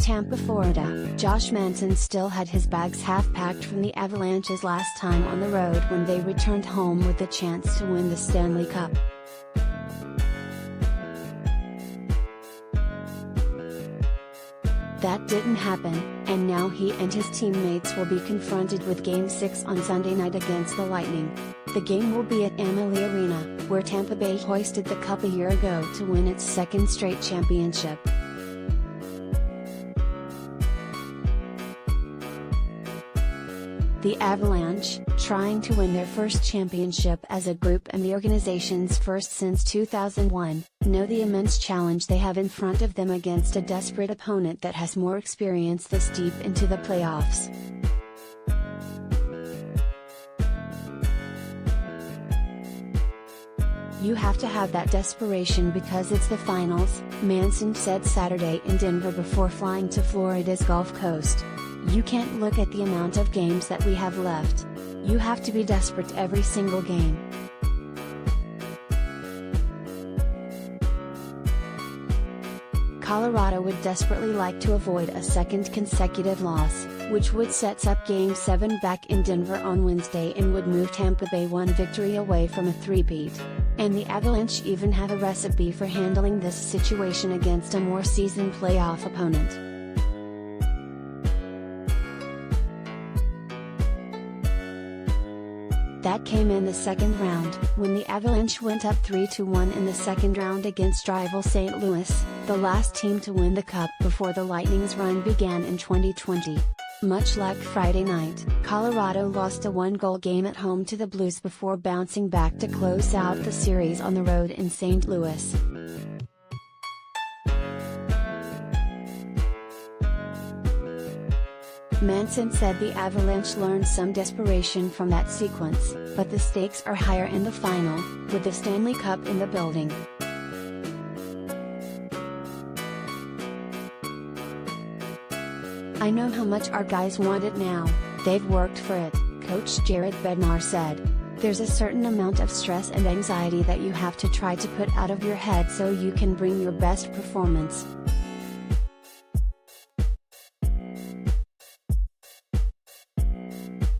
Tampa, Florida, Josh Manson still had his bags half-packed from the Avalanche's last time on the road when they returned home with the chance to win the Stanley Cup. That didn't happen, and now he and his teammates will be confronted with Game 6 on Sunday night against the Lightning. The game will be at Amalie Arena, where Tampa Bay hoisted the cup a year ago to win its second straight championship. The Avalanche, trying to win their first championship as a group and the organization's first since 2001, know the immense challenge they have in front of them against a desperate opponent that has more experience this deep into the playoffs. "You have to have that desperation because it's the finals," Manson said Saturday in Denver before flying to Florida's Gulf Coast. "You can't look at the amount of games that we have left. You have to be desperate every single game." Colorado would desperately like to avoid a second consecutive loss, which would set up Game 7 back in Denver on Wednesday and would move Tampa Bay one victory away from a three-peat. And the Avalanche even have a recipe for handling this situation against a more seasoned playoff opponent. That came in the second round, when the Avalanche went up 3-1 in the second round against rival St. Louis, the last team to win the Cup before the Lightning's run began in 2020. Much like Friday night, Colorado lost a one-goal game at home to the Blues before bouncing back to close out the series on the road in St. Louis. Manson said the Avalanche learned some desperation from that sequence, but the stakes are higher in the final, with the Stanley Cup in the building. "I know how much our guys want it now, they've worked for it," Coach Jared Bednar said. "There's a certain amount of stress and anxiety that you have to try to put out of your head so you can bring your best performance."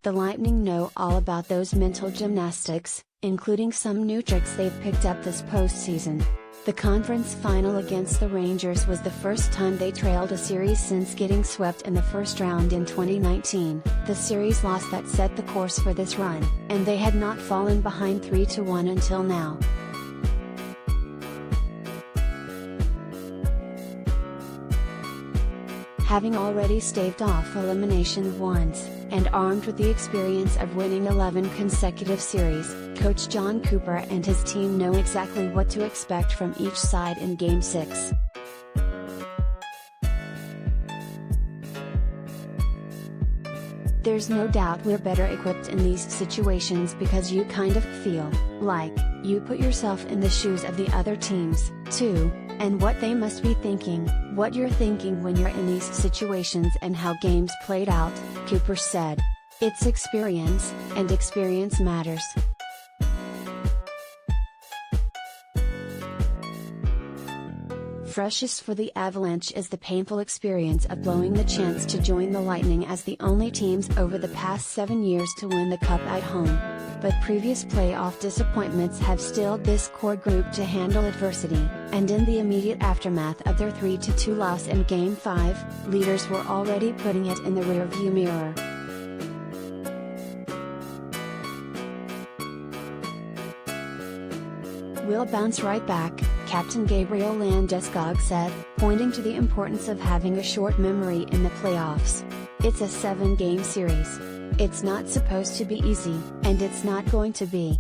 The Lightning know all about those mental gymnastics, including some new tricks they've picked up this postseason. The conference final against the Rangers was the first time they trailed a series since getting swept in the first round in 2019, the series loss that set the course for this run, and they had not fallen behind 3-1 until now. Having already staved off elimination once, and armed with the experience of winning 11 consecutive series, Coach John Cooper and his team know exactly what to expect from each side in Game 6. "There's no doubt we're better equipped in these situations because you kind of feel like you put yourself in the shoes of the other teams, too, and what they must be thinking, what you're thinking when you're in these situations and how games played out," Cooper said. "It's experience, and experience matters." Freshest for the Avalanche is the painful experience of blowing the chance to join the Lightning as the only teams over the past 7 years to win the Cup at home. But previous playoff disappointments have stilled this core group to handle adversity, and in the immediate aftermath of their 3-2 loss in Game 5, leaders were already putting it in the rearview mirror. "We'll bounce right back," Captain Gabriel Landeskog said, pointing to the importance of having a short memory in the playoffs. "It's a 7-game series. It's not supposed to be easy, and it's not going to be."